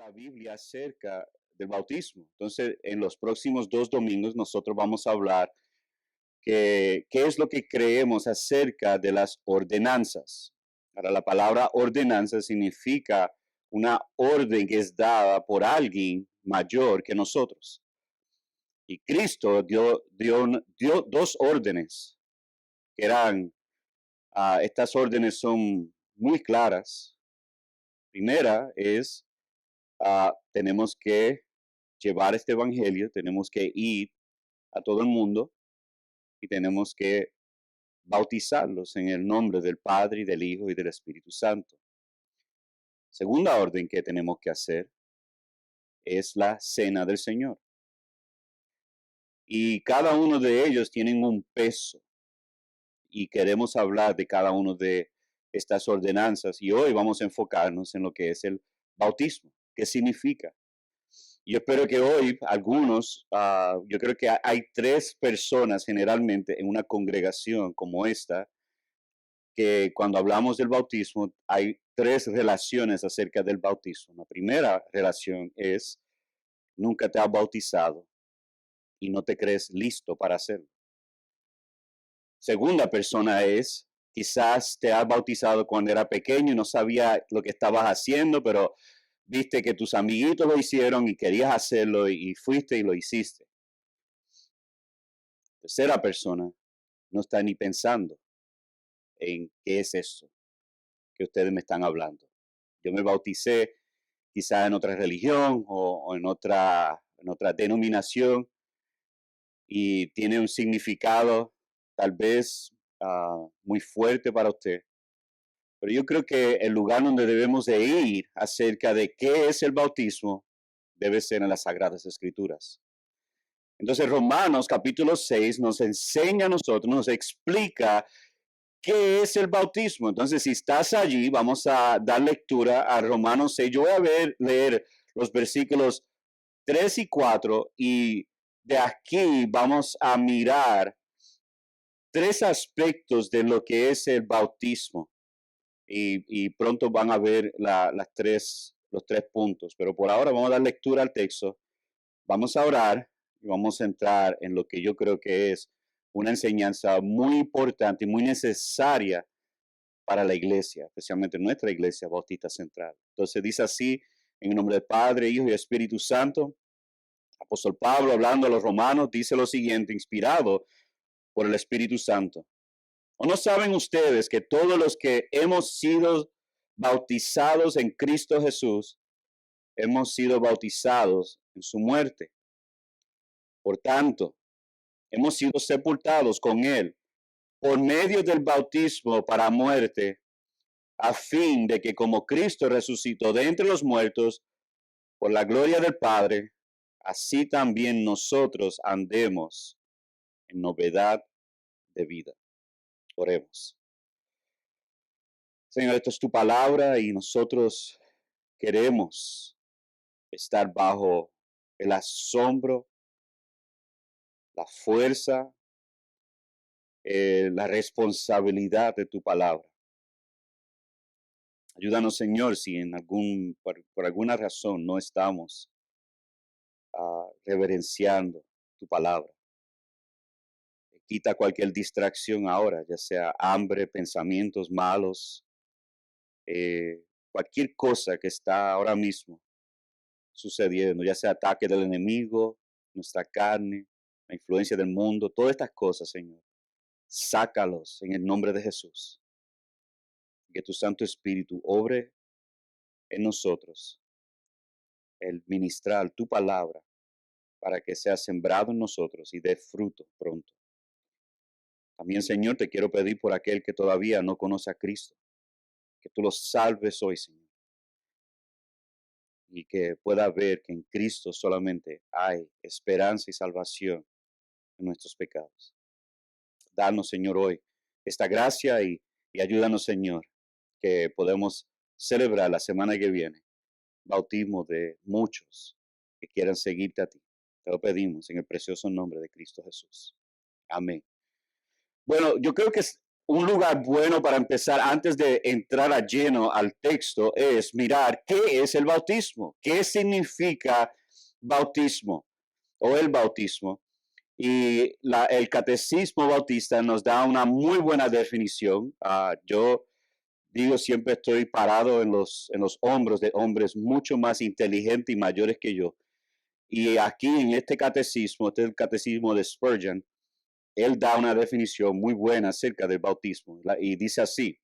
la Biblia acerca del bautismo. Entonces, en los próximos 2 domingos nosotros vamos a hablar qué es lo que creemos acerca de las ordenanzas. Ahora, la palabra ordenanza significa una orden que es dada por alguien mayor que nosotros. Y Cristo dio 2 órdenes que eran, estas órdenes son muy claras. Primera es, tenemos que llevar este evangelio, tenemos que ir a todo el mundo y tenemos que bautizarlos en el nombre del Padre y del Hijo y del Espíritu Santo. Segunda orden que tenemos que hacer es la cena del Señor. Y cada uno de ellos tienen un peso y queremos hablar de cada uno de estas ordenanzas y hoy vamos a enfocarnos en lo que es el bautismo. ¿Qué significa? Yo espero que hoy algunos, yo creo que hay 3 personas generalmente en una congregación como esta, que cuando hablamos del bautismo hay 3 relaciones acerca del bautismo. La primera relación es, nunca te has bautizado y no te crees listo para hacerlo. Segunda persona es, quizás te has bautizado cuando era pequeño y no sabía lo que estabas haciendo, pero viste que tus amiguitos lo hicieron y querías hacerlo y fuiste y lo hiciste. Tercera persona no está ni pensando en qué es eso que ustedes me están hablando. Yo me bauticé quizás en otra religión o en otra denominación y tiene un significado tal vez muy fuerte para usted. Pero yo creo que el lugar donde debemos de ir acerca de qué es el bautismo debe ser en las Sagradas Escrituras. Entonces Romanos capítulo 6 nos enseña a nosotros, nos explica qué es el bautismo. Entonces si estás allí, vamos a dar lectura a Romanos 6. Yo voy a leer los versículos 3 y 4 y de aquí vamos a mirar 3 aspectos de lo que es el bautismo. Y pronto van a ver los 3 puntos. Pero por ahora vamos a dar lectura al texto, vamos a orar y vamos a entrar en lo que yo creo que es una enseñanza muy importante y muy necesaria para la iglesia, especialmente nuestra iglesia bautista central. Entonces dice así, en el nombre del Padre, Hijo y Espíritu Santo, apóstol Pablo hablando a los romanos dice lo siguiente, inspirado por el Espíritu Santo. ¿O no saben ustedes que todos los que hemos sido bautizados en Cristo Jesús, hemos sido bautizados en su muerte? Por tanto, hemos sido sepultados con Él por medio del bautismo para muerte, a fin de que como Cristo resucitó de entre los muertos por la gloria del Padre, así también nosotros andemos en novedad de vida. Oremos. Señor, esto es tu palabra y nosotros queremos estar bajo el asombro, la fuerza, la responsabilidad de tu palabra. Ayúdanos, Señor, si por alguna razón no estamos reverenciando tu palabra. Quita cualquier distracción ahora, ya sea hambre, pensamientos malos, cualquier cosa que está ahora mismo sucediendo, ya sea ataque del enemigo, nuestra carne, la influencia del mundo, todas estas cosas, Señor. Sácalos en el nombre de Jesús. Que tu Santo Espíritu obre en nosotros, el ministrar tu palabra para que sea sembrado en nosotros y dé fruto pronto. También, Señor, te quiero pedir por aquel que todavía no conoce a Cristo, que tú lo salves hoy, Señor, y que pueda ver que en Cristo solamente hay esperanza y salvación en nuestros pecados. Danos, Señor, hoy esta gracia y ayúdanos, Señor, que podemos celebrar la semana que viene bautismo de muchos que quieran seguirte a ti. Te lo pedimos en el precioso nombre de Cristo Jesús. Amén. Bueno, yo creo que un lugar bueno para empezar antes de entrar a lleno al texto es mirar qué es el bautismo, qué significa bautismo o el bautismo. Y el catecismo bautista nos da una muy buena definición. Yo digo, siempre estoy parado en los hombros de hombres mucho más inteligentes y mayores que yo. Y aquí en este es el catecismo de Spurgeon, él da una definición muy buena acerca del bautismo. Y dice así: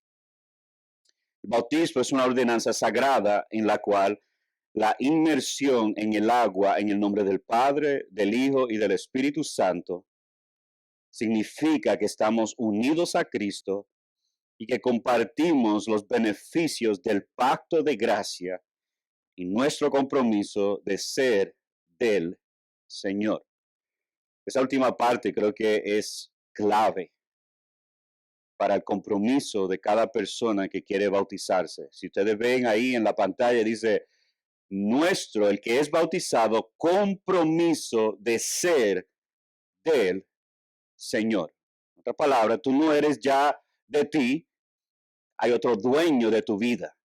el bautismo es una ordenanza sagrada en la cual la inmersión en el agua en el nombre del Padre, del Hijo y del Espíritu Santo significa que estamos unidos a Cristo y que compartimos los beneficios del pacto de gracia y nuestro compromiso de ser del Señor. Esa última parte creo que es clave para el compromiso de cada persona que quiere bautizarse. Si ustedes ven ahí en la pantalla, dice, nuestro, el que es bautizado, compromiso de ser del Señor. En otras palabras, tú no eres ya de ti, hay otro dueño de tu vida.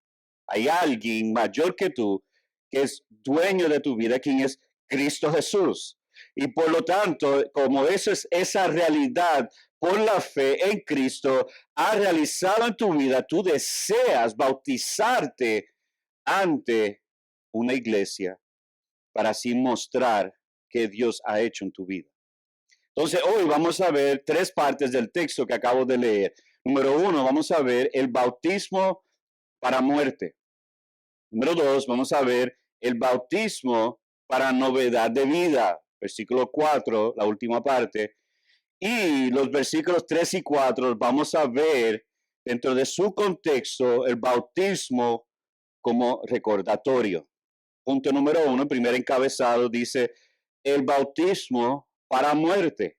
Hay alguien mayor que tú que es dueño de tu vida, quien es Cristo Jesús. Y por lo tanto, como eso es esa realidad por la fe en Cristo, ha realizado en tu vida, tú deseas bautizarte ante una iglesia para así mostrar que Dios ha hecho en tu vida. Entonces, hoy vamos a ver tres partes del texto que acabo de leer. Número uno, vamos a ver el bautismo para muerte. Número dos, vamos a ver el bautismo para novedad de vida. Versículo 4, la última parte. Y los versículos 3 y 4 vamos a ver dentro de su contexto el bautismo como recordatorio. Punto número uno, primer encabezado, dice el bautismo para muerte.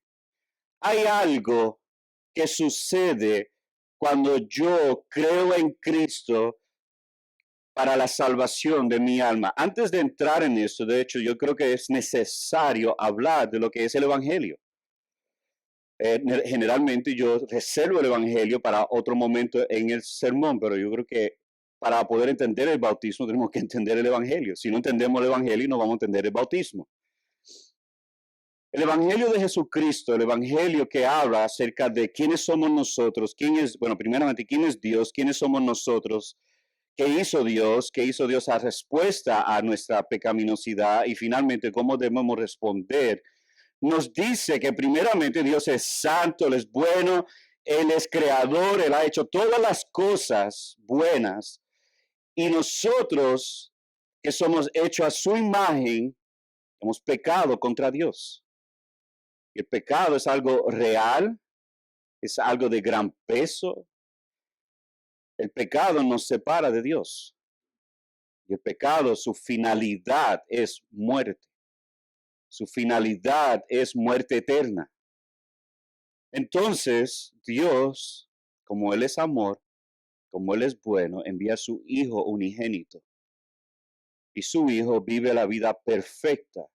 Hay algo que sucede cuando yo creo en Cristo para la salvación de mi alma. Antes de entrar en esto, de hecho, yo creo que es necesario hablar de lo que es el Evangelio. Generalmente yo reservo el Evangelio para otro momento en el sermón, pero yo creo que para poder entender el bautismo tenemos que entender el Evangelio. Si no entendemos el Evangelio, no vamos a entender el bautismo. El Evangelio de Jesucristo, el Evangelio que habla acerca de quiénes somos nosotros, quién es, bueno, primeramente, quién es Dios, quiénes somos nosotros, qué hizo Dios a respuesta a nuestra pecaminosidad y finalmente cómo debemos responder. Nos dice que primeramente Dios es santo, Él es bueno, Él es creador, Él ha hecho todas las cosas buenas y nosotros que somos hechos a su imagen, hemos pecado contra Dios. El pecado es algo real, es algo de gran peso. El pecado nos separa de Dios. Y el pecado, su finalidad es muerte. Su finalidad es muerte eterna. Entonces, Dios, como Él es amor, como Él es bueno, envía a su Hijo unigénito. Y su Hijo vive la vida perfecta.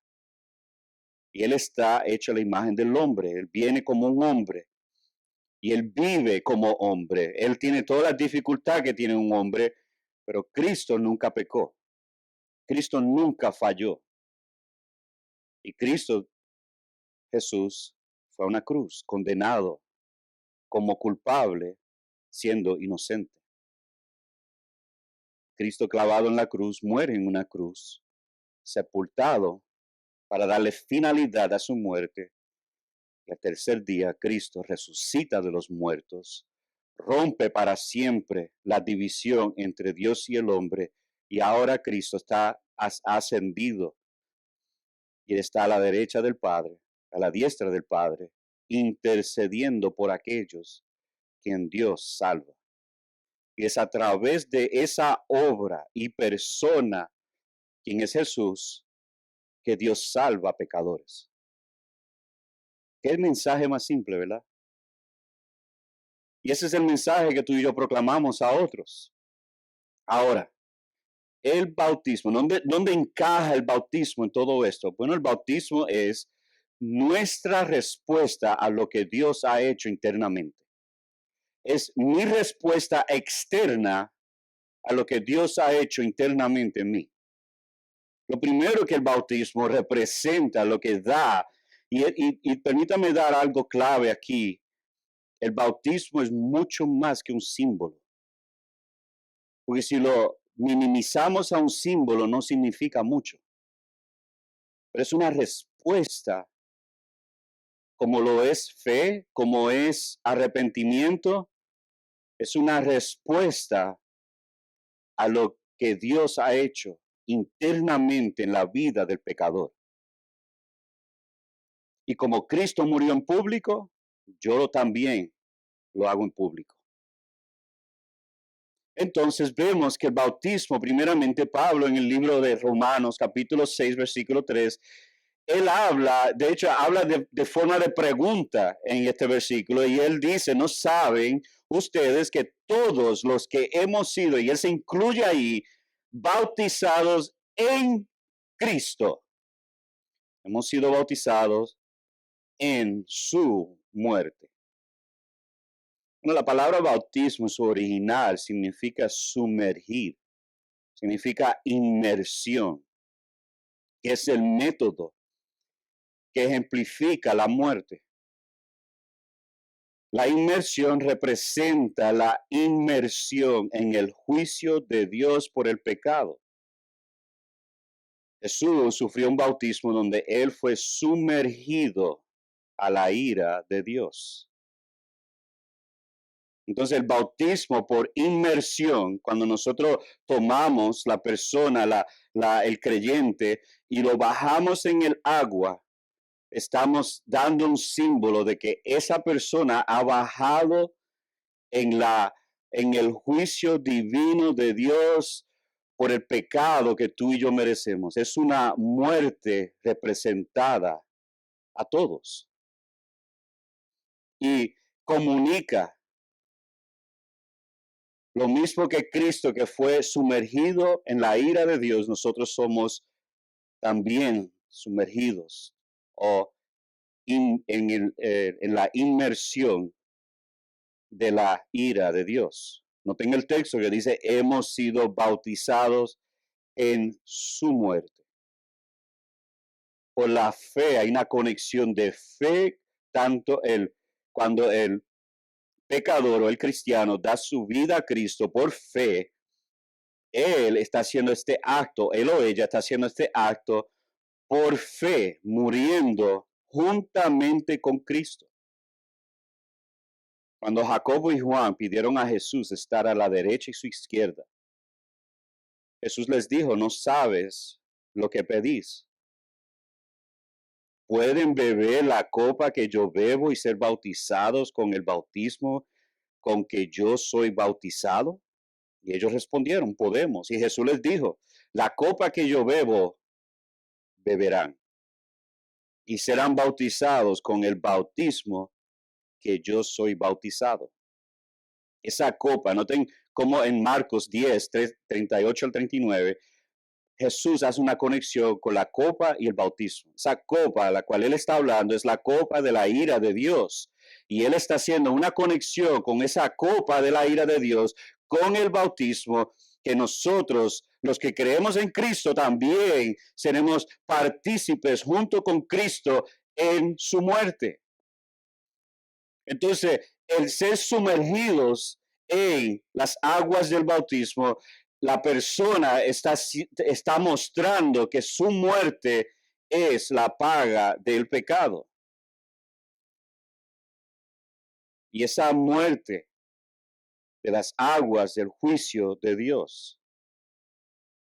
Y Él está hecho a la imagen del hombre. Él viene como un hombre. Y Él vive como hombre. Él tiene toda la dificultad que tiene un hombre, pero Cristo nunca pecó. Cristo nunca falló. Y Cristo Jesús fue a una cruz, condenado como culpable, siendo inocente. Cristo clavado en la cruz, muere en una cruz, sepultado para darle finalidad a su muerte. Y al tercer día, Cristo resucita de los muertos, rompe para siempre la división entre Dios y el hombre, y ahora Cristo está ascendido y está a la derecha del Padre, a la diestra del Padre, intercediendo por aquellos quien Dios salva. Y es a través de esa obra y persona, quien es Jesús, que Dios salva a pecadores. Qué mensaje más simple, ¿verdad? Y ese es el mensaje que tú y yo proclamamos a otros. Ahora, el bautismo, ¿dónde encaja el bautismo en todo esto? Bueno, el bautismo es nuestra respuesta a lo que Dios ha hecho internamente. es mi respuesta externa a lo que Dios ha hecho internamente en mí. Lo primero que el bautismo representa, lo que da, y permítame dar algo clave aquí, el bautismo es mucho más que un símbolo. Porque si lo minimizamos a un símbolo no significa mucho, pero es una respuesta como lo es fe, como es arrepentimiento, es una respuesta a lo que Dios ha hecho internamente en la vida del pecador. Y como Cristo murió en público, yo también lo hago en público. Entonces vemos que el bautismo, primeramente Pablo en el libro de Romanos capítulo 6, versículo 3, él habla, de hecho habla de forma de pregunta en este versículo y él dice, ¿no saben ustedes que todos los que hemos sido, y él se incluye ahí, bautizados en Cristo, hemos sido bautizados en su muerte? Bueno, la palabra bautismo, su original, significa sumergir, significa inmersión, que es el método que ejemplifica la muerte. La inmersión representa la inmersión en el juicio de Dios por el pecado. Jesús sufrió un bautismo donde él fue sumergido a la ira de Dios. Entonces el bautismo por inmersión, cuando nosotros tomamos la persona, el creyente, y lo bajamos en el agua, estamos dando un símbolo de que esa persona ha bajado en en el juicio divino de Dios por el pecado que tú y yo merecemos. Es una muerte representada a todos y comunica lo mismo que Cristo, que fue sumergido en la ira de Dios. Nosotros somos también sumergidos o en la inmersión de la ira de Dios. Noten el texto que dice, hemos sido bautizados en su muerte. Por la fe hay una conexión de fe, tanto cuando el pecador o el cristiano da su vida a Cristo por fe, él está haciendo este acto, él o ella está haciendo este acto por fe, muriendo juntamente con Cristo. Cuando Jacobo y Juan pidieron a Jesús estar a la derecha y su izquierda, Jesús les dijo, no sabes lo que pedís. ¿Pueden beber la copa que yo bebo y ser bautizados con el bautismo con que yo soy bautizado? Y ellos respondieron, podemos. Y Jesús les dijo, la copa que yo bebo, beberán. Y serán bautizados con el bautismo que yo soy bautizado. Esa copa, noten como en Marcos 10, 38 al 39, Jesús hace una conexión con la copa y el bautismo. Esa copa a la cual él está hablando es la copa de la ira de Dios. Y él está haciendo una conexión con esa copa de la ira de Dios, con el bautismo, que nosotros, los que creemos en Cristo, también seremos partícipes junto con Cristo en su muerte. Entonces, el ser sumergidos en las aguas del bautismo, la persona está mostrando que su muerte es la paga del pecado. Y esa muerte de las aguas del juicio de Dios.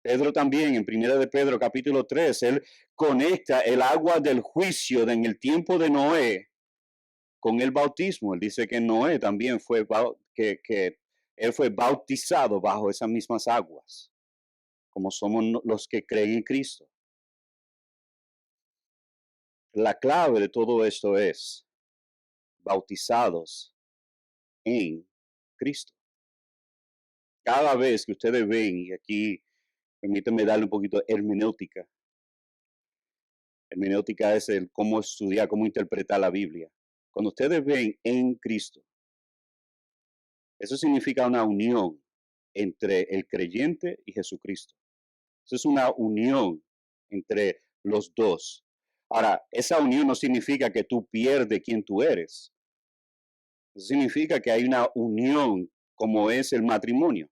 Pedro también, en primera de Pedro capítulo 3, él conecta el agua del juicio en el tiempo de Noé con el bautismo. Él dice que Noé también que él fue bautizado bajo esas mismas aguas, como somos los que creen en Cristo. La clave de todo esto es bautizados en Cristo. Cada vez que ustedes ven, y aquí permítanme darle un poquito de hermenéutica. Hermenéutica es el cómo estudiar, cómo interpretar la Biblia. Cuando ustedes ven en Cristo, Eso significa una unión entre el creyente y Jesucristo. Eso es una unión entre los dos. Ahora, esa unión no significa que tú pierdes quien tú eres. Eso significa que hay una unión como es el matrimonio.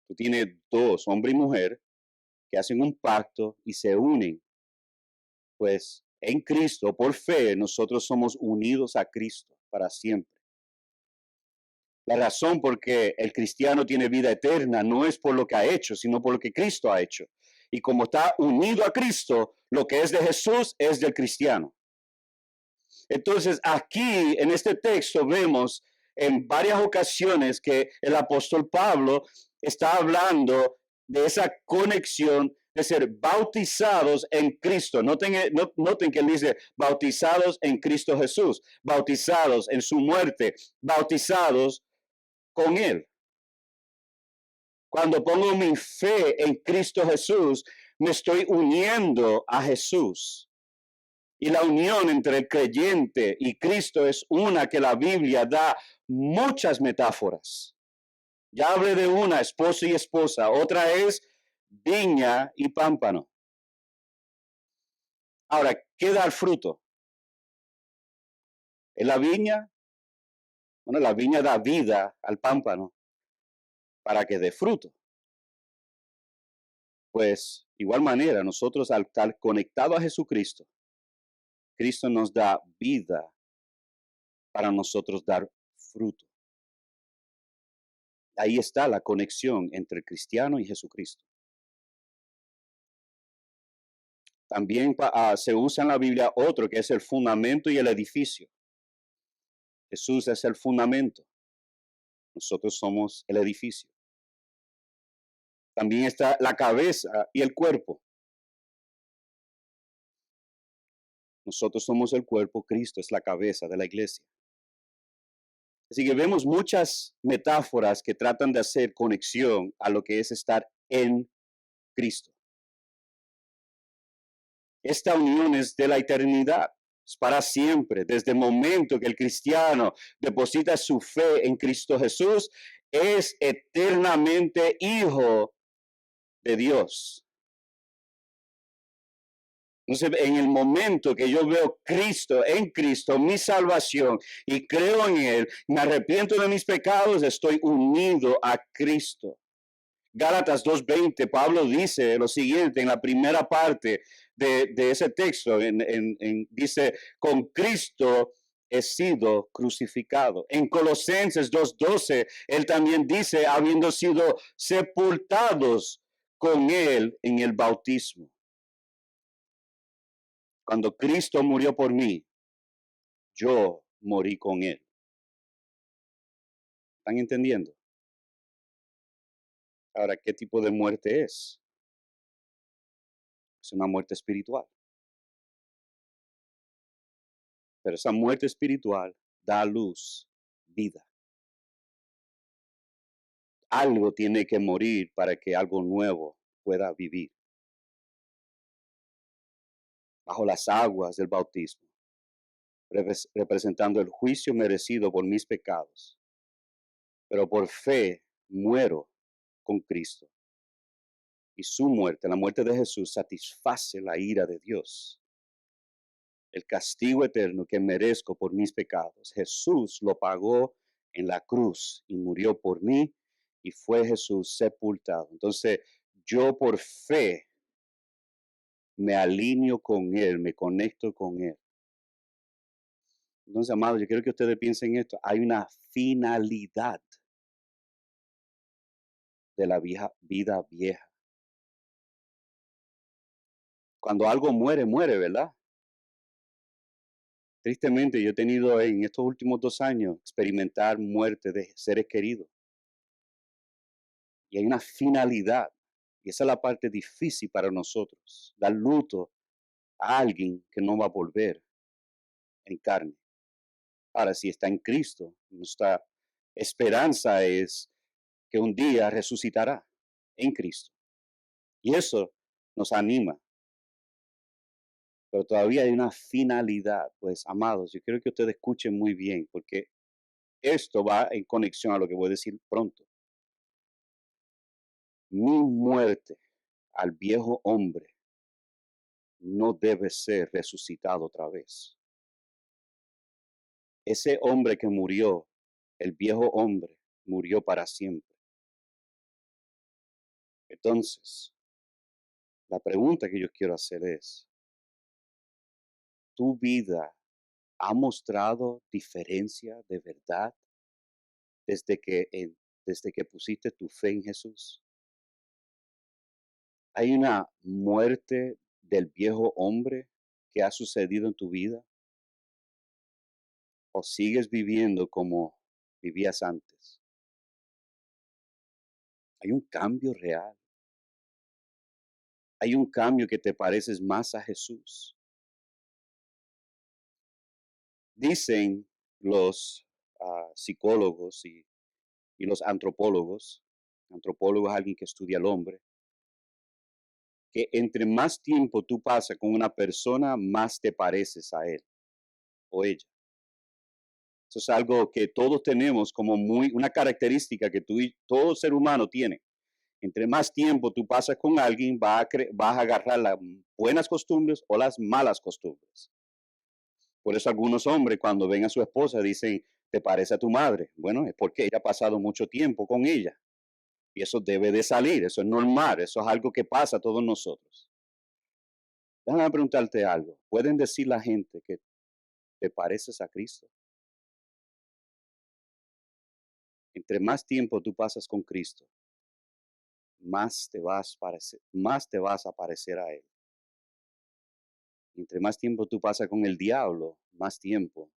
Tú tienes dos, hombre y mujer, que hacen un pacto y se unen. Pues en Cristo, por fe, nosotros somos unidos a Cristo para siempre. La razón por que el cristiano tiene vida eterna no es por lo que ha hecho, sino por lo que Cristo ha hecho. Y como está unido a Cristo, lo que es de Jesús es del cristiano. Entonces, aquí en este texto vemos en varias ocasiones que el apóstol Pablo está hablando de esa conexión de ser bautizados en Cristo. Noten que él dice bautizados en Cristo Jesús, bautizados en su muerte, bautizados con él. Cuando pongo mi fe en Cristo Jesús, me estoy uniendo a Jesús. Y la unión entre el creyente y Cristo es una que la Biblia da muchas metáforas. Ya hablé de una, esposo y esposa. Otra es viña y pámpano. Ahora, ¿qué da el fruto? ¿Es la viña? Bueno, la viña da vida al pámpano para que dé fruto. Pues, igual manera, nosotros al estar conectados a Jesucristo, Cristo nos da vida para nosotros dar fruto. Ahí está la conexión entre el cristiano y Jesucristo. También se usa en la Biblia otro que es el fundamento y el edificio. Jesús es el fundamento. Nosotros somos el edificio. También está la cabeza y el cuerpo. Nosotros somos el cuerpo, Cristo es la cabeza de la iglesia. Así que vemos muchas metáforas que tratan de hacer conexión a lo que es estar en Cristo. Esta unión es de la eternidad, es para siempre. Desde el momento que el cristiano deposita su fe en Cristo Jesús, es eternamente hijo de Dios. Entonces, en el momento que yo veo Cristo, en Cristo, mi salvación, y creo en Él, me arrepiento de mis pecados, estoy unido a Cristo. Gálatas 2:20, Pablo dice lo siguiente en la primera parte de ese texto, dice, con Cristo he sido crucificado. En Colosenses 2:12, él también dice, habiendo sido sepultados con él en el bautismo. Cuando Cristo murió por mí, yo morí con él. ¿Están entendiendo? Ahora, ¿qué tipo de muerte es? Es una muerte espiritual. Pero esa muerte espiritual da a luz vida. Algo tiene que morir para que algo nuevo pueda vivir. Bajo las aguas del bautismo, representando el juicio merecido por mis pecados. Pero por fe muero con Cristo. Y su muerte, la muerte de Jesús, satisface la ira de Dios. El castigo eterno que merezco por mis pecados, Jesús lo pagó en la cruz y murió por mí y fue Jesús sepultado. Entonces, yo por fe me alineo con Él, me conecto con Él. Entonces, amados, yo quiero que ustedes piensen esto. Hay una finalidad de la vida vieja. Cuando algo muere, muere, ¿verdad? Tristemente, yo he tenido en estos últimos 2 años experimentar muerte de seres queridos. Y hay una finalidad. Y esa es la parte difícil para nosotros. Dar luto a alguien que no va a volver en carne. Ahora, si está en Cristo, nuestra esperanza es que un día resucitará en Cristo. Y eso nos anima. Pero todavía hay una finalidad. Pues, amados, yo quiero que ustedes escuchen muy bien, porque esto va en conexión a lo que voy a decir pronto. Mi muerte al viejo hombre no debe ser resucitado otra vez. Ese hombre que murió, el viejo hombre, murió para siempre. Entonces, la pregunta que yo quiero hacer es, ¿tu vida ha mostrado diferencia de verdad desde que pusiste tu fe en Jesús? ¿Hay una muerte del viejo hombre que ha sucedido en tu vida? ¿O sigues viviendo como vivías antes? Hay un cambio real. Hay un cambio que te pareces más a Jesús. Dicen los psicólogos y los antropólogos es alguien que estudia al hombre, que entre más tiempo tú pasas con una persona, más te pareces a él o ella. Eso es algo que todos tenemos como una característica que todo ser humano tiene. Entre más tiempo tú pasas con alguien, vas a agarrar las buenas costumbres o las malas costumbres. Por eso algunos hombres cuando ven a su esposa dicen, ¿te parece a tu madre? Bueno, es porque ella ha pasado mucho tiempo con ella. Y eso debe de salir, eso es normal, eso es algo que pasa a todos nosotros. Déjame preguntarte algo. ¿Pueden decir la gente que te pareces a Cristo? Entre más tiempo tú pasas con Cristo, más te vas a parecer a Él. Entre más tiempo tú pasas con el diablo, más tiempo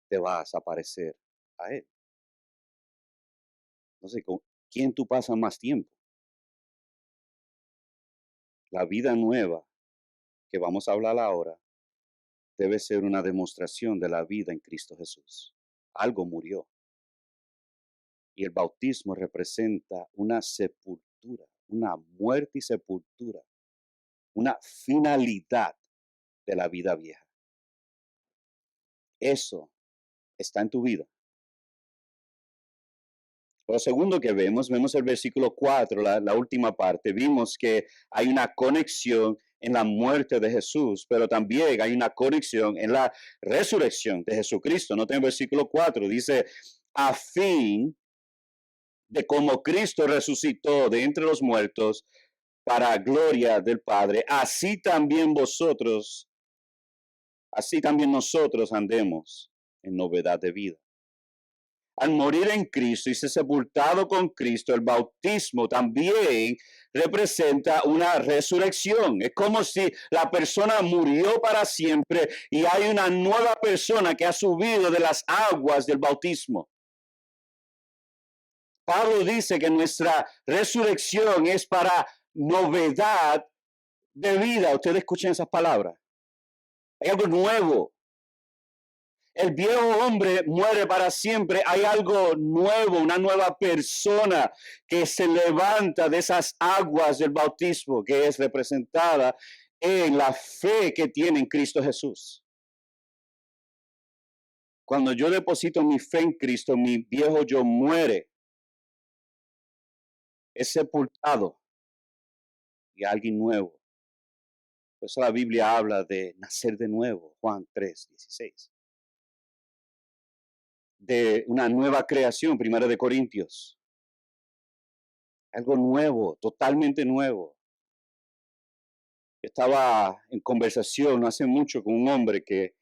te vas a parecer a Él. No sé, ¿con quién tú pasas más tiempo? La vida nueva que vamos a hablar ahora debe ser una demostración de la vida en Cristo Jesús. Algo murió. Y el bautismo representa una sepultura, una muerte y sepultura, una finalidad de la vida vieja. Eso está en tu vida. Lo segundo que vemos el versículo 4, la última parte, vimos que hay una conexión en la muerte de Jesús, pero también hay una conexión en la resurrección de Jesucristo. Noten el versículo 4, dice, a fin de cómo Cristo resucitó de entre los muertos para gloria del Padre, así también nosotros andemos en novedad de vida. Al morir en Cristo y ser sepultado con Cristo, el bautismo también representa una resurrección. Es como si la persona murió para siempre y hay una nueva persona que ha subido de las aguas del bautismo. Pablo dice que nuestra resurrección es para novedad de vida. Ustedes escuchen esas palabras. Hay algo nuevo. El viejo hombre muere para siempre. Hay algo nuevo, una nueva persona que se levanta de esas aguas del bautismo, que es representada en la fe que tiene en Cristo Jesús. Cuando yo deposito mi fe en Cristo, mi viejo yo muere, es sepultado y alguien nuevo. Por eso la Biblia habla de nacer de nuevo, Juan 3:16. De una nueva creación, Primera de Corintios. Algo nuevo, totalmente nuevo. Estaba en conversación no hace mucho con un hombre que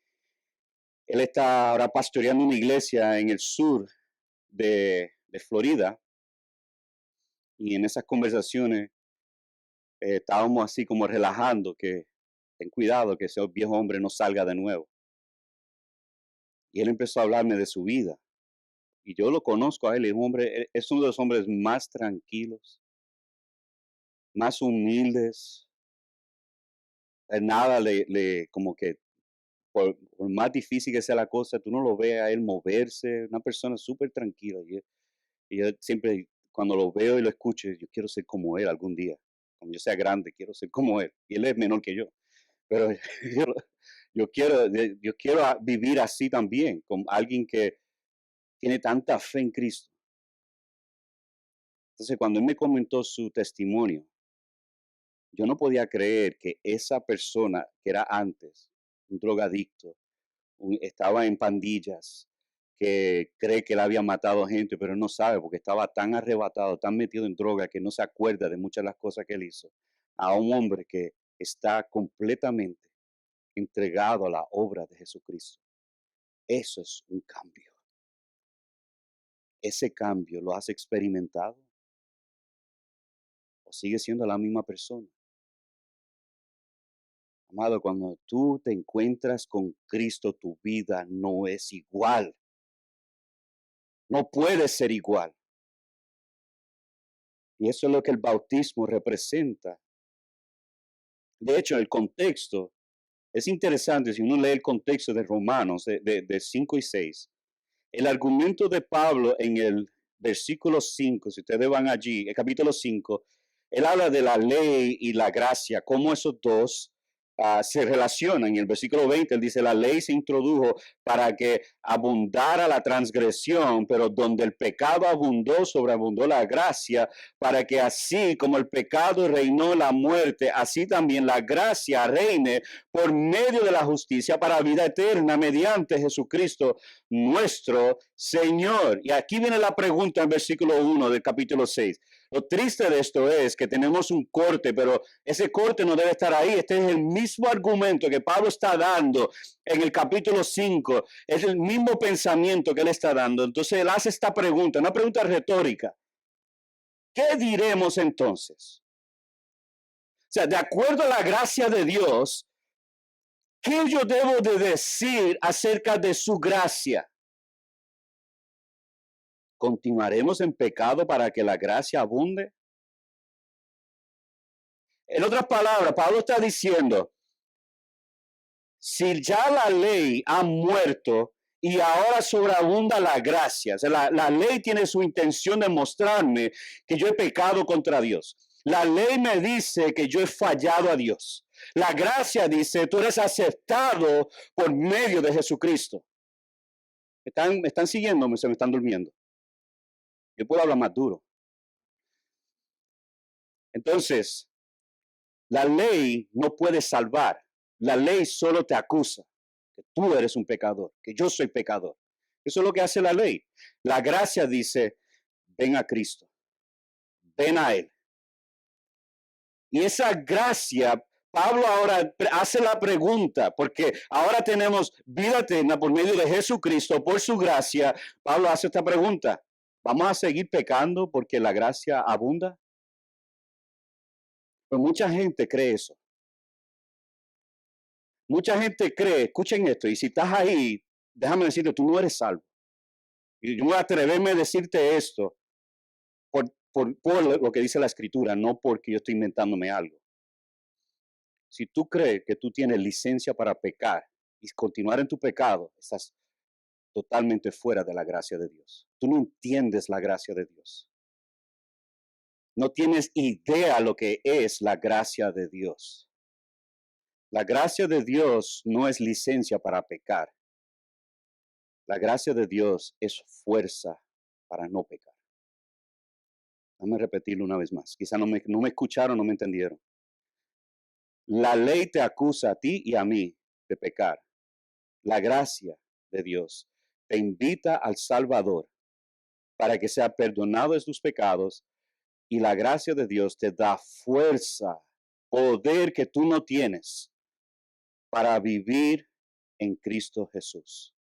él está ahora pastoreando una iglesia en el sur de Florida. Y en esas conversaciones estábamos así como relajando que ten cuidado que ese viejo hombre no salga de nuevo. Y él empezó a hablarme de su vida. Y yo lo conozco a él, es uno de los hombres más tranquilos, más humildes. Nada como que por más difícil que sea la cosa, tú no lo ves a él moverse, una persona súper tranquila. Y yo siempre, cuando lo veo y lo escucho, yo quiero ser como él algún día. Cuando yo sea grande, quiero ser como él. Y él es menor que yo. Pero yo quiero vivir así también, con alguien que tiene tanta fe en Cristo. Entonces, cuando él me comentó su testimonio, yo no podía creer que esa persona que era antes un drogadicto, estaba en pandillas, que cree que él había matado gente, pero él no sabe porque estaba tan arrebatado, tan metido en droga que no se acuerda de muchas de las cosas que él hizo. A un hombre que está completamente entregado a la obra de Jesucristo. Eso es un cambio. Ese cambio lo has experimentado o sigue siendo la misma persona. Amado, cuando tú te encuentras con Cristo, tu vida no es igual. No puede ser igual. Y eso es lo que el bautismo representa. De hecho, el contexto es interesante si uno lee el contexto de Romanos de 5 y 6. El argumento de Pablo en el versículo 5, si ustedes van allí, el capítulo 5, él habla de la ley y la gracia, cómo esos dos se relacionan. En el versículo 20, él dice, la ley se introdujo para que abundara la transgresión, pero donde el pecado abundó, sobreabundó la gracia, para que así como el pecado reinó la muerte, así también la gracia reine por medio de la justicia para vida eterna mediante Jesucristo nuestro Señor. Y aquí viene la pregunta en versículo 1 del capítulo 6. Lo triste de esto es que tenemos un corte, pero ese corte no debe estar ahí. Este es el mismo argumento que Pablo está dando en el capítulo 5. Es el mismo pensamiento que él está dando. Entonces él hace esta pregunta, una pregunta retórica. ¿Qué diremos entonces? O sea, de acuerdo a la gracia de Dios, ¿qué yo debo de decir acerca de su gracia? ¿Continuaremos en pecado para que la gracia abunde? En otras palabras, Pablo está diciendo, si ya la ley ha muerto y ahora sobreabunda la gracia, o sea, la ley tiene su intención de mostrarme que yo he pecado contra Dios. La ley me dice que yo he fallado a Dios. La gracia dice, tú eres aceptado por medio de Jesucristo. ¿Me están siguiendo? Se me están durmiendo. Yo puedo hablar más duro. Entonces, la ley no puede salvar. La ley solo te acusa que tú eres un pecador, que yo soy pecador. Eso es lo que hace la ley. La gracia dice, ven a Cristo, ven a Él. Y esa gracia, Pablo ahora hace la pregunta, porque ahora tenemos vida eterna por medio de Jesucristo, por su gracia. Pablo hace esta pregunta, ¿vamos a seguir pecando porque la gracia abunda? Pues mucha gente cree eso. Mucha gente cree, escuchen esto, y si estás ahí, déjame decirte, tú no eres salvo. Y yo voy a atreverme a decirte esto por lo que dice la escritura, no porque yo estoy inventándome algo. Si tú crees que tú tienes licencia para pecar y continuar en tu pecado, estás totalmente fuera de la gracia de Dios. Tú no entiendes la gracia de Dios. No tienes idea lo que es la gracia de Dios. La gracia de Dios no es licencia para pecar. La gracia de Dios es fuerza para no pecar. Déjame repetirlo una vez más. Quizá no me escucharon, no me entendieron. La ley te acusa a ti y a mí de pecar. La gracia de Dios te invita al Salvador para que sea perdonado de tus pecados y la gracia de Dios te da fuerza, poder que tú no tienes para vivir en Cristo Jesús.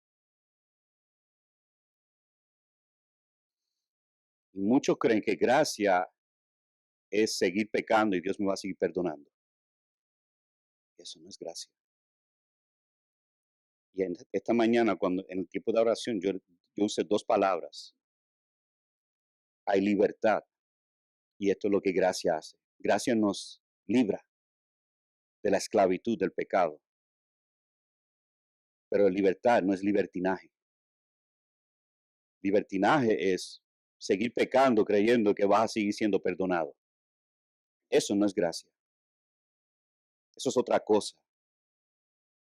Y muchos creen que gracia es seguir pecando y Dios me va a seguir perdonando. Eso no es gracia. Y esta mañana, cuando en el tiempo de oración, yo usé dos palabras. Hay libertad. Y esto es lo que gracia hace. Gracia nos libra de la esclavitud del pecado. Pero libertad no es libertinaje. Libertinaje es seguir pecando creyendo que vas a seguir siendo perdonado. Eso no es gracia. Eso es otra cosa.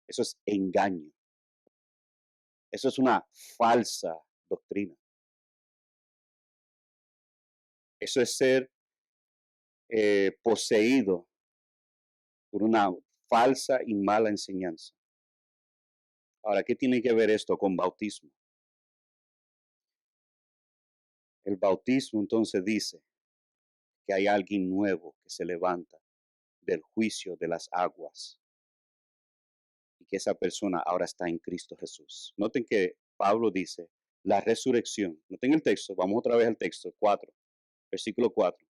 Eso es engaño. Eso es una falsa doctrina. Eso es ser poseído por una falsa y mala enseñanza. Ahora, ¿qué tiene que ver esto con bautismo? El bautismo entonces dice que hay alguien nuevo que se levanta del juicio de las aguas y que esa persona ahora está en Cristo Jesús. Noten que Pablo dice la resurrección. Noten el texto, vamos otra vez al texto 4, versículo 4.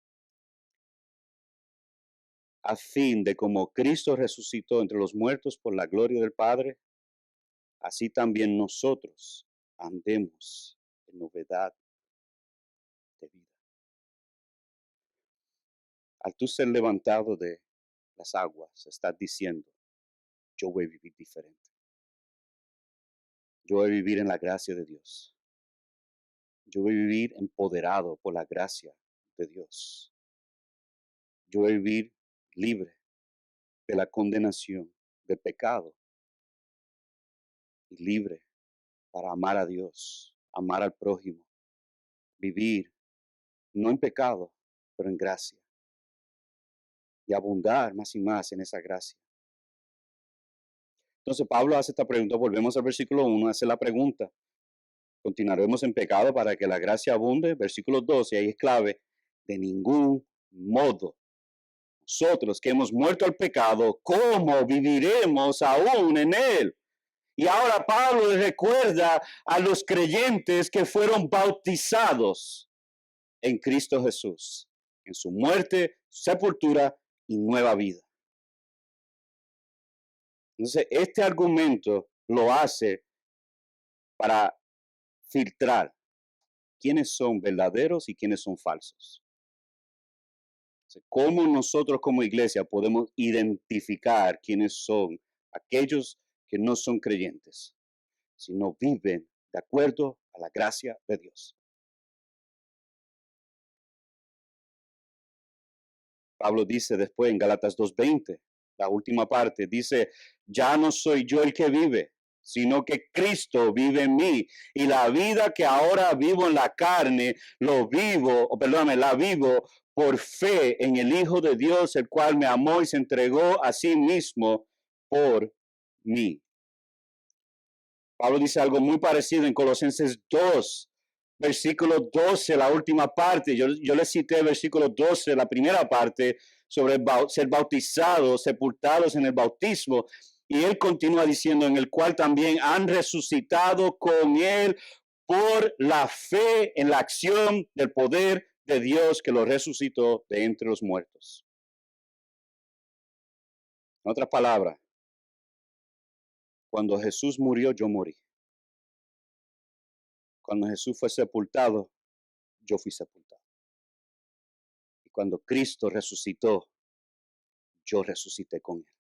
A fin de como Cristo resucitó entre los muertos por la gloria del Padre, así también nosotros andemos en novedad de vida. Al tú ser levantado de las aguas, estás diciendo, yo voy a vivir diferente. Yo voy a vivir en la gracia de Dios. Yo voy a vivir empoderado por la gracia de Dios. Yo voy a vivir libre de la condenación del pecado y libre para amar a Dios, amar al prójimo, vivir no en pecado, pero en gracia y abundar más y más en esa gracia. Entonces Pablo hace esta pregunta, volvemos al versículo 1, hace la pregunta, ¿continuaremos en pecado para que la gracia abunde? Versículo 2, y ahí es clave, de ningún modo. Nosotros que hemos muerto al pecado, ¿cómo viviremos aún en él? Y ahora Pablo les recuerda a los creyentes que fueron bautizados en Cristo Jesús, en su muerte, sepultura y nueva vida. Entonces, este argumento lo hace para filtrar quiénes son verdaderos y quiénes son falsos. ¿Cómo nosotros como iglesia podemos identificar quiénes son aquellos que no son creyentes, si no viven de acuerdo a la gracia de Dios? Pablo dice después en Gálatas 2:20, la última parte, dice, ya no soy yo el que vive, sino que Cristo vive en mí. Y la vida que ahora vivo en la carne, la vivo por fe en el Hijo de Dios, el cual me amó y se entregó a sí mismo por mí. Pablo dice algo muy parecido en Colosenses 2, versículo 12, la última parte. Yo le cité el versículo 12, la primera parte, sobre ser bautizados, sepultados en el bautismo. Y él continúa diciendo, en el cual también han resucitado con él por la fe en la acción del poder de Dios que lo resucitó de entre los muertos. En otras palabras, cuando Jesús murió, yo morí. Cuando Jesús fue sepultado, yo fui sepultado. Y cuando Cristo resucitó, yo resucité con él.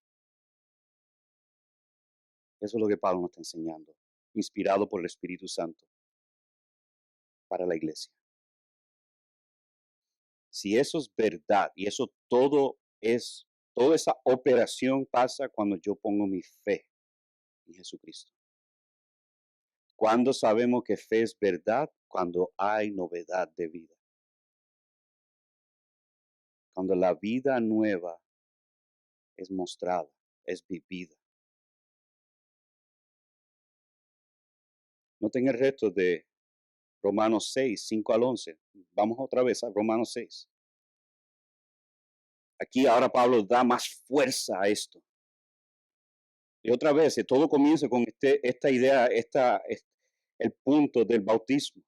Eso es lo que Pablo nos está enseñando, inspirado por el Espíritu Santo para la iglesia. Si eso es verdad y eso toda esa operación pasa cuando yo pongo mi fe en Jesucristo. Cuando sabemos que fe es verdad, cuando hay novedad de vida. Cuando la vida nueva es mostrada, es vivida. Noten el resto de Romanos 6, 5 al 11. Vamos otra vez a Romanos 6. Aquí ahora Pablo da más fuerza a esto. Y otra vez, todo comienza con esta idea, el punto del bautismo.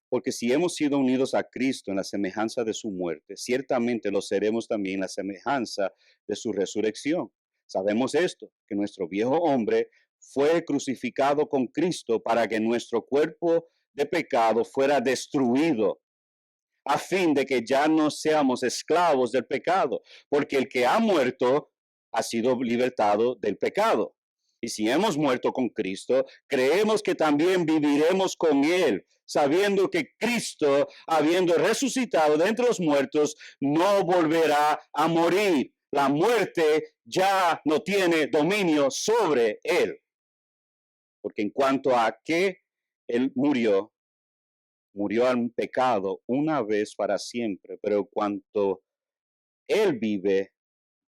Porque si hemos sido unidos a Cristo en la semejanza de su muerte, ciertamente lo seremos también en la semejanza de su resurrección. Sabemos esto, que nuestro viejo hombre fue crucificado con Cristo para que nuestro cuerpo de pecado fuera destruido, a fin de que ya no seamos esclavos del pecado, porque el que ha muerto ha sido libertado del pecado. Y si hemos muerto con Cristo, creemos que también viviremos con Él, sabiendo que Cristo, habiendo resucitado de entre los muertos, no volverá a morir. La muerte ya no tiene dominio sobre Él. Porque en cuanto a que Él murió al pecado una vez para siempre, pero cuanto Él vive,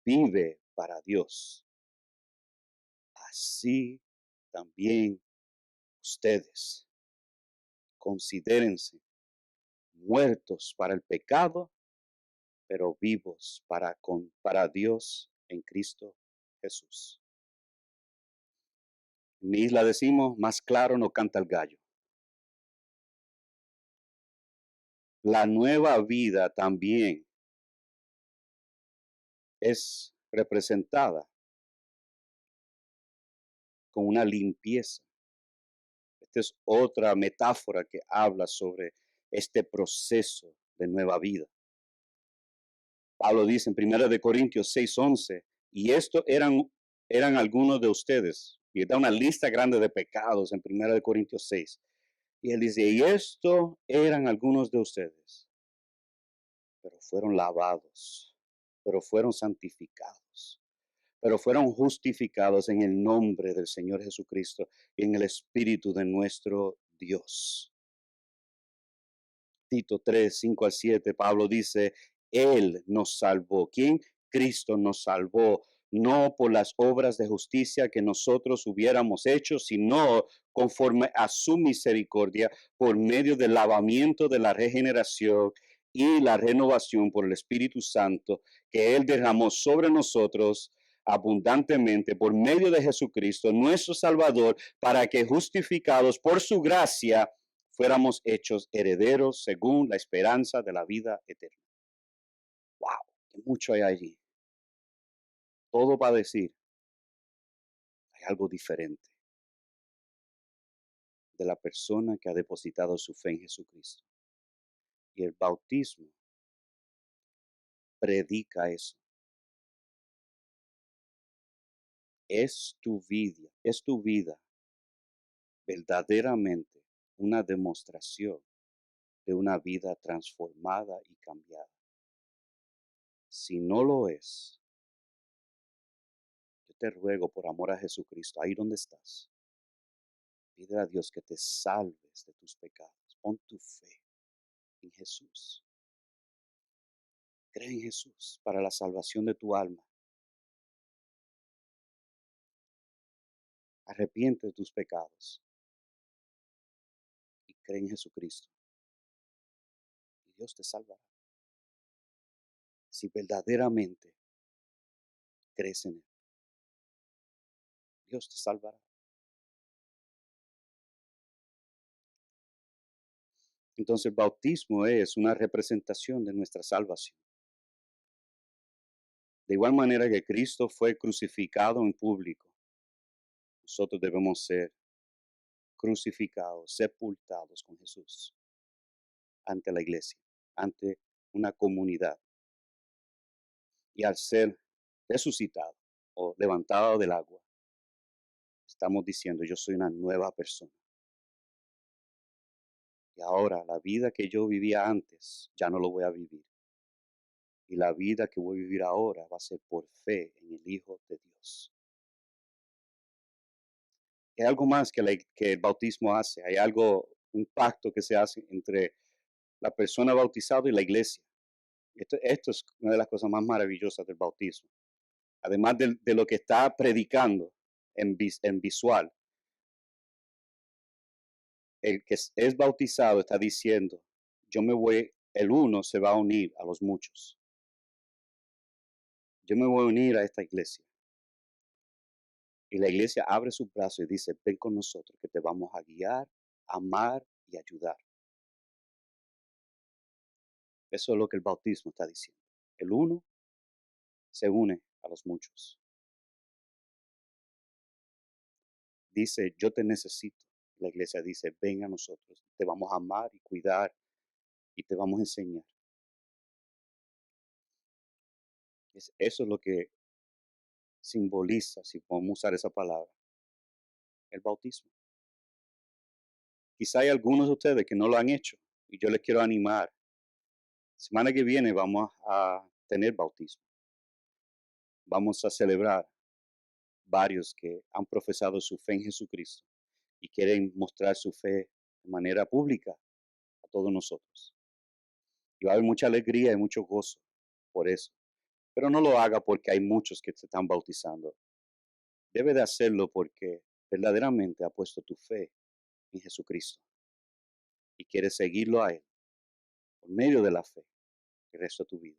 vive para Dios. Así también ustedes considérense muertos para el pecado, pero vivos para Dios en Cristo Jesús. En mi isla decimos, más claro no canta el gallo. La nueva vida también es representada con una limpieza. Esta es otra metáfora que habla sobre este proceso de nueva vida. Pablo dice en 1 de Corintios 6:11, y esto eran algunos de ustedes. Y da una lista grande de pecados en 1 de Corintios 6. Y él dice, y esto eran algunos de ustedes, pero fueron lavados, pero fueron santificados, pero fueron justificados en el nombre del Señor Jesucristo y en el Espíritu de nuestro Dios. Tito 3:5-7, Pablo dice, Él nos salvó. ¿Quién? Cristo nos salvó, no por las obras de justicia que nosotros hubiéramos hecho, sino conforme a su misericordia, por medio del lavamiento de la regeneración y la renovación por el Espíritu Santo, que Él derramó sobre nosotros abundantemente por medio de Jesucristo, nuestro Salvador, para que justificados por su gracia, fuéramos hechos herederos según la esperanza de la vida eterna. Wow, que mucho hay allí. Todo va a decir, hay algo diferente de la persona que ha depositado su fe en Jesucristo. Y el bautismo predica eso. Es tu vida verdaderamente una demostración de una vida transformada y cambiada. Si no lo es, yo te ruego por amor a Jesucristo, ahí donde estás, pide a Dios que te salves de tus pecados. Pon tu fe en Jesús. Cree en Jesús para la salvación de tu alma. Arrepiente de tus pecados y cree en Jesucristo. Y Dios te salvará. Si verdaderamente crees en Él, Dios te salvará. Entonces el bautismo es una representación de nuestra salvación. De igual manera que Cristo fue crucificado en público, nosotros debemos ser crucificados, sepultados con Jesús ante la iglesia, ante una comunidad. Y al ser resucitado o levantado del agua, estamos diciendo, yo soy una nueva persona. Y ahora la vida que yo vivía antes, ya no lo voy a vivir. Y la vida que voy a vivir ahora va a ser por fe en el Hijo de Dios. Hay algo más que el bautismo hace. Hay algo, un pacto que se hace entre la persona bautizada y la iglesia. Esto es una de las cosas más maravillosas del bautismo. Además de lo que está predicando en visual, el que es bautizado está diciendo, yo me voy, el uno se va a unir a los muchos. Yo me voy a unir a esta iglesia. Y la iglesia abre sus brazos y dice, ven con nosotros, que te vamos a guiar, amar y ayudar. Eso es lo que el bautismo está diciendo. El uno se une a los muchos. Dice, yo te necesito. La iglesia dice, ven a nosotros, te vamos a amar y cuidar y te vamos a enseñar. Eso es lo que simboliza, si podemos usar esa palabra, el bautismo. Quizá hay algunos de ustedes que no lo han hecho y yo les quiero animar. Semana que viene vamos a tener bautismo. Vamos a celebrar varios que han profesado su fe en Jesucristo y quieren mostrar su fe de manera pública a todos nosotros. Y va a haber mucha alegría y mucho gozo por eso. Pero no lo haga porque hay muchos que se están bautizando. Debe de hacerlo porque verdaderamente ha puesto tu fe en Jesucristo y quieres seguirlo a Él por medio de la fe el resto de tu vida.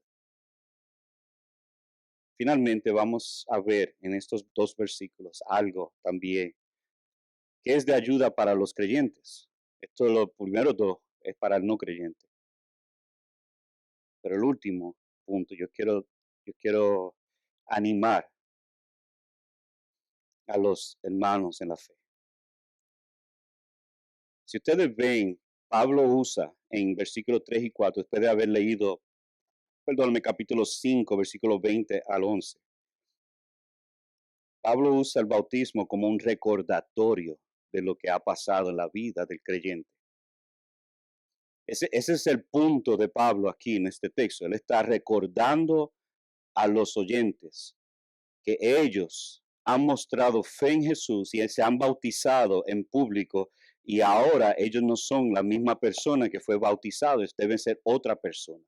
Finalmente vamos a ver en estos dos versículos algo también que es de ayuda para los creyentes. Esto lo primero dos es para el no creyente. Pero el último punto, yo quiero animar a los hermanos en la fe. Si ustedes ven, Pablo usa en versículos 3 y 4, después de haber leído, perdóname, capítulo 5, versículos 20 al 11. Pablo usa el bautismo como un recordatorio de lo que ha pasado en la vida del creyente. Ese es el punto de Pablo aquí en este texto. Él está recordando a los oyentes que ellos han mostrado fe en Jesús y se han bautizado en público y ahora ellos no son la misma persona que fue bautizado, deben ser otra persona.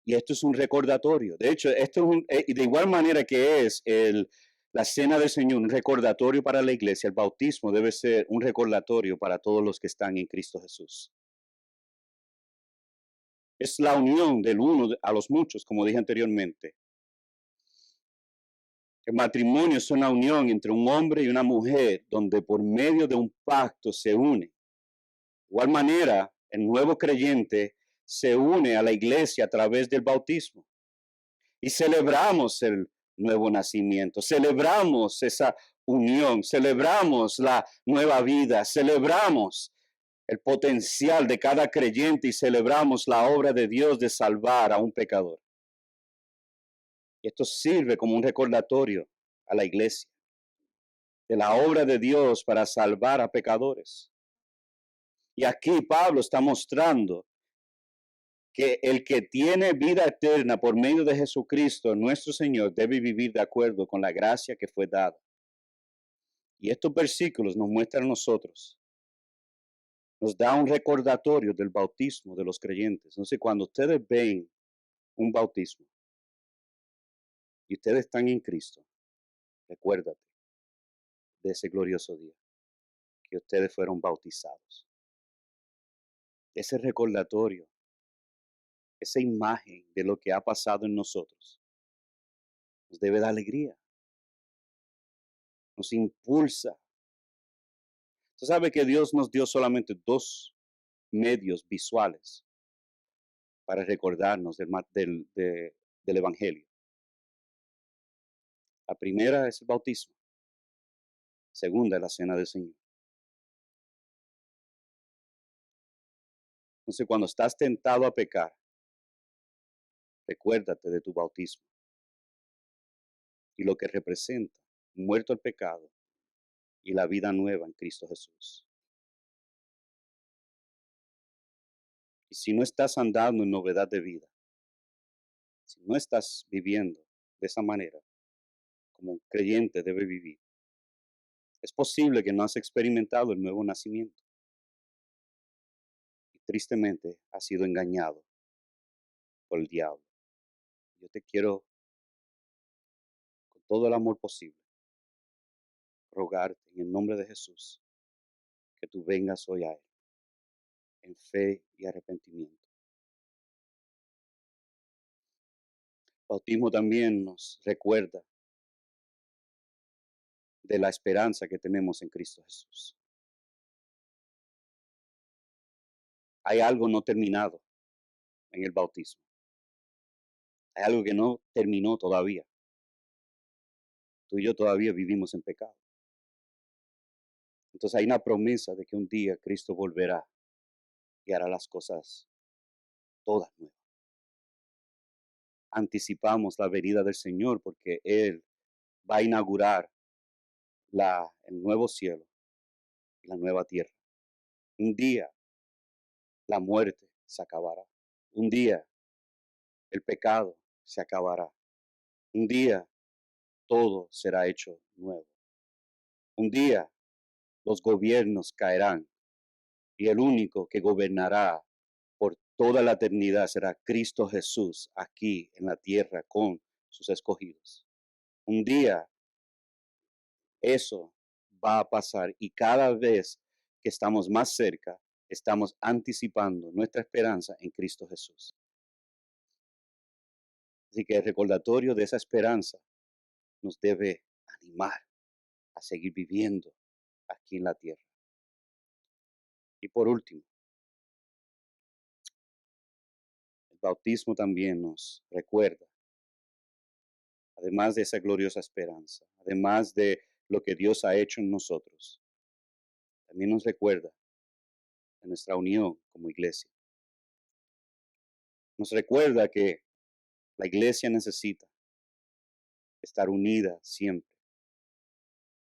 Y esto es un recordatorio. De hecho, esto es de igual manera que es la cena del Señor, un recordatorio para la iglesia, el bautismo debe ser un recordatorio para todos los que están en Cristo Jesús. Es la unión del uno a los muchos, como dije anteriormente. El matrimonio es una unión entre un hombre y una mujer, donde por medio de un pacto se une. De igual manera, el nuevo creyente se une a la iglesia a través del bautismo. Y celebramos el nuevo nacimiento, celebramos esa unión, celebramos la nueva vida, celebramos el potencial de cada creyente y celebramos la obra de Dios de salvar a un pecador. Y esto sirve como un recordatorio a la iglesia de la obra de Dios para salvar a pecadores. Y aquí Pablo está mostrando que el que tiene vida eterna por medio de Jesucristo, nuestro Señor, debe vivir de acuerdo con la gracia que fue dada. Y estos versículos nos muestran a nosotros, nos da un recordatorio del bautismo de los creyentes. Entonces, cuando ustedes ven un bautismo y ustedes están en Cristo, recuérdate de ese glorioso día que ustedes fueron bautizados. Ese recordatorio, esa imagen de lo que ha pasado en nosotros, nos debe dar alegría, nos impulsa. Usted sabe que Dios nos dio solamente dos medios visuales para recordarnos del Evangelio. La primera es el bautismo, segunda es la cena del Señor. Entonces, cuando estás tentado a pecar, recuérdate de tu bautismo y lo que representa, muerto el pecado y la vida nueva en Cristo Jesús. Y si no estás andando en novedad de vida, si no estás viviendo de esa manera, como un creyente debe vivir, es posible que no has experimentado el nuevo nacimiento. Y tristemente has sido engañado por el diablo. Yo te quiero, con todo el amor posible, rogarte en el nombre de Jesús que tú vengas hoy a Él en fe y arrepentimiento. El bautismo también nos recuerda de la esperanza que tenemos en Cristo Jesús. Hay algo no terminado en el bautismo. Hay algo que no terminó todavía. Tú y yo todavía vivimos en pecado. Entonces hay una promesa de que un día Cristo volverá y hará las cosas todas nuevas. Anticipamos la venida del Señor porque Él va a inaugurar el nuevo cielo y la nueva tierra. Un día la muerte se acabará. Un día el pecado se acabará. Un día todo será hecho nuevo. Un día los gobiernos caerán y el único que gobernará por toda la eternidad será Cristo Jesús aquí en la tierra con sus escogidos. Un día eso va a pasar y cada vez que estamos más cerca, estamos anticipando nuestra esperanza en Cristo Jesús. Así que el recordatorio de esa esperanza nos debe animar a seguir viviendo aquí en la tierra. Y por último, el bautismo también nos recuerda, además de esa gloriosa esperanza, además de lo que Dios ha hecho en nosotros, también nos recuerda de nuestra unión como iglesia. Nos recuerda que la iglesia necesita estar unida siempre.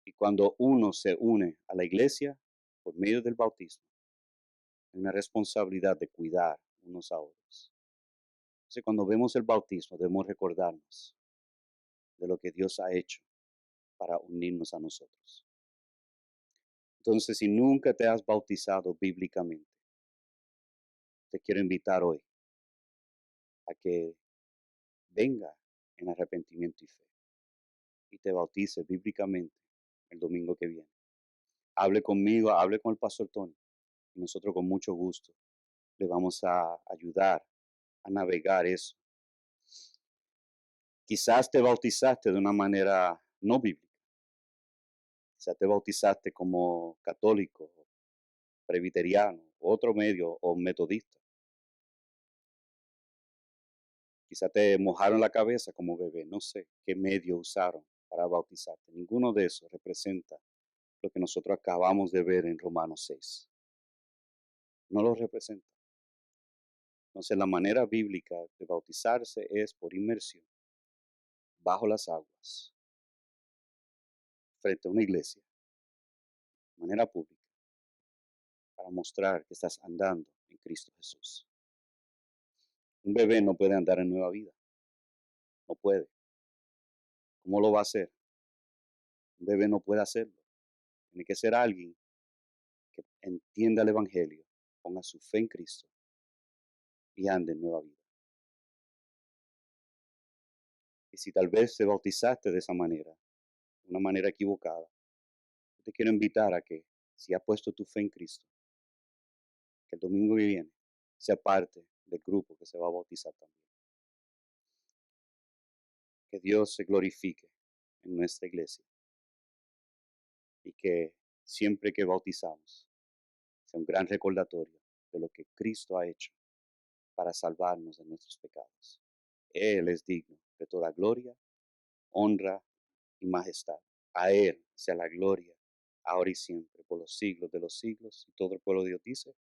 Y cuando uno se une a la iglesia por medio del bautismo, hay una responsabilidad de cuidar unos a otros. Entonces, cuando vemos el bautismo, debemos recordarnos de lo que Dios ha hecho para unirnos a nosotros. Entonces, si nunca te has bautizado bíblicamente, te quiero invitar hoy a que venga en arrepentimiento y fe y te bautice bíblicamente el domingo que viene. Hable conmigo, hable con el pastor Tony y nosotros con mucho gusto le vamos a ayudar a navegar eso. Quizás te bautizaste de una manera no bíblica. Quizás te bautizaste como católico, presbiteriano, otro medio o metodista. Quizás te mojaron la cabeza como bebé. No sé qué medio usaron para bautizarte. Ninguno de esos representa lo que nosotros acabamos de ver en Romanos 6. No lo representa. Entonces la manera bíblica de bautizarse es por inmersión bajo las aguas frente a una iglesia, de manera pública, para mostrar que estás andando en Cristo Jesús. Un bebé no puede andar en nueva vida, no puede. ¿Cómo lo va a hacer? Un bebé no puede hacerlo. Tiene que ser alguien que entienda el Evangelio, ponga su fe en Cristo y ande en nueva vida. Y si tal vez te bautizaste de esa manera, de una manera equivocada, te quiero invitar a que si has puesto tu fe en Cristo, que el domingo que viene sea parte del grupo que se va a bautizar también. Que Dios se glorifique en nuestra iglesia y que siempre que bautizamos sea un gran recordatorio de lo que Cristo ha hecho para salvarnos de nuestros pecados. Él es digno de toda gloria, honra y majestad. A Él sea la gloria, ahora y siempre, por los siglos de los siglos. Y todo el pueblo de Dios dice,